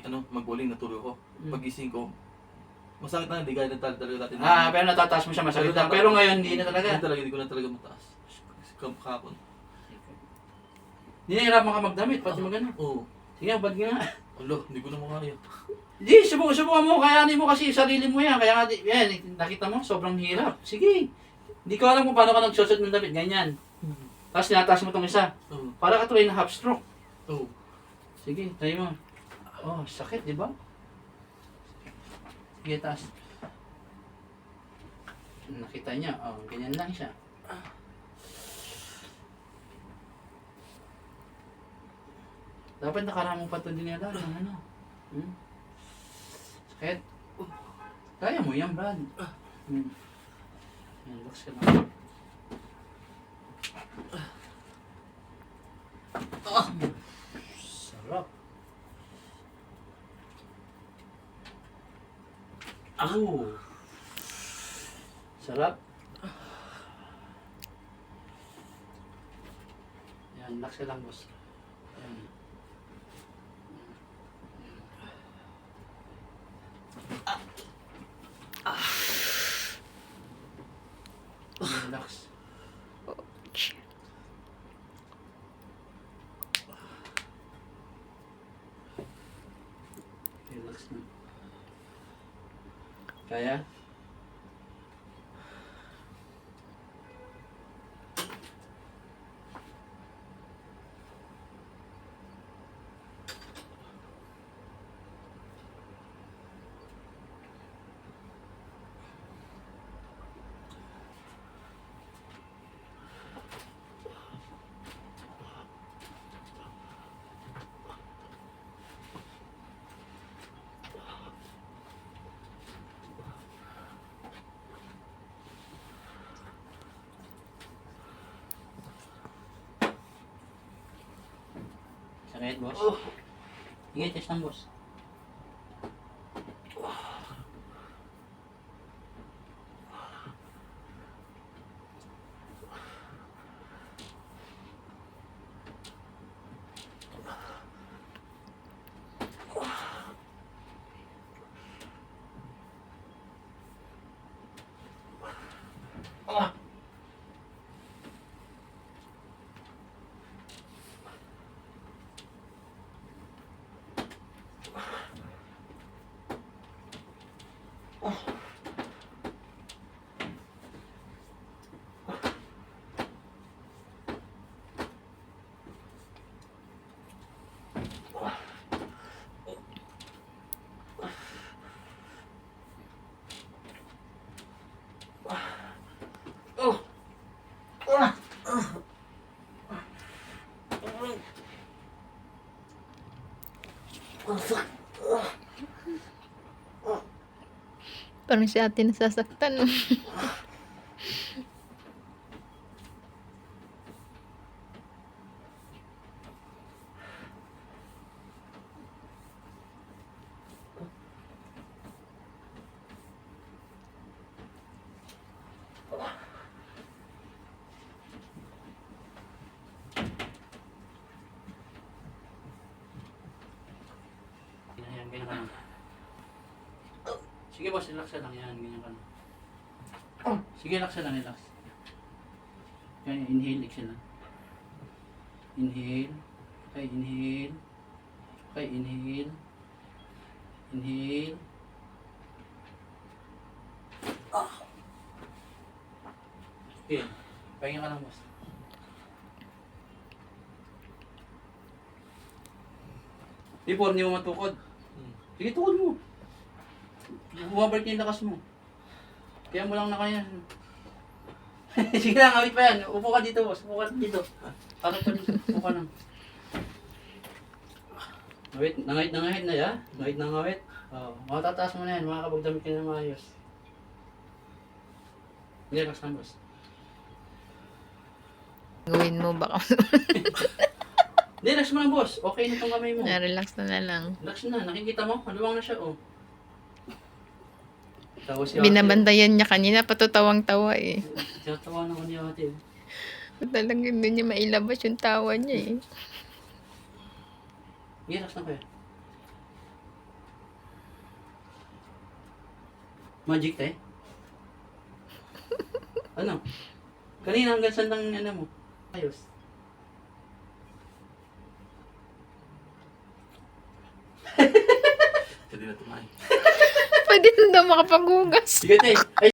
mag-bowling, natulog ako. Pagising ko, masakit na, hindi gaya na talaga dati. Pero natataas mo siya, masakit na. Pero ngayon, hindi na talaga. Hindi ko na talaga mataas. Kahapon. Ninahirapan ka magdamit, pati magano. Oo. Sige, bad nga. Alo, hindi ko na makaya. Hindi, subukan mo, kayanin mo kasi sarili mo yan. Kaya nga, yan, nakita mo, sobrang hirap. Sige. Hindi ko alam kung paano ka nagsusot ng damit, ganyan. Tapos tinataas mo itong isa. Oo. Para ka tuloy na half stroke. Oo. Sige, try mo. Oh, sakit, di ba? Sige, taas. Nakita niya, oh, ganyan lang siya. Dapat nakaramong pa ito din nila, ano? Sakit. Kaya mo yan, Brad. Relax ka lang. Sarap. Oh. Sarap. Yan, relax ka lang, boss. Yan. Relax. Relax na. Kaya? Sakit, boss? Sige, test lang, boss. Parang si ate nasasaktan. Yan, ganyan ka lang. Sige, boss, relax ka lang. Yan, ganyan ka lang. Sige, relax ka lang, relax. Yan, inhale, exhale lang. Inhale. Okay, inhale. Okay, inhale. Inhale. Okay, pahinga ka lang, boss. Before, hindi mo matukod. Sige, tukod mo. Bumabalik na yung lakas mo. Kaya mo lang na kaya. Sige lang, awit pa yan. Upo ka dito, boss. Upo ka dito. Pakit pa dito. Upo ka lang. Awit, nangahit na ya. Nangahit na ngawit. Matataas mo na yan. Makakapagdamit ka na maayos. Hindi, relax lang, boss. Gawin mo baka Hindi, relax mo lang, boss. Okay na itong kamay mo. na-relax na lang. Relax na. Nakikita mo? Haluwang na siya, oh. Tawa si ate. Binabantayan niya kanina, patutawang-tawa eh. Tinatawa na ko ni ate. Talagang hindi niya mailabas yung tawa niya eh. Relax na, kuya. Magic, te? Ano? Kanina hanggang saan lang ano mo? Ayos. Pwede na tumahin. Pwede na daw makapaghugas. Sige, te. Ay,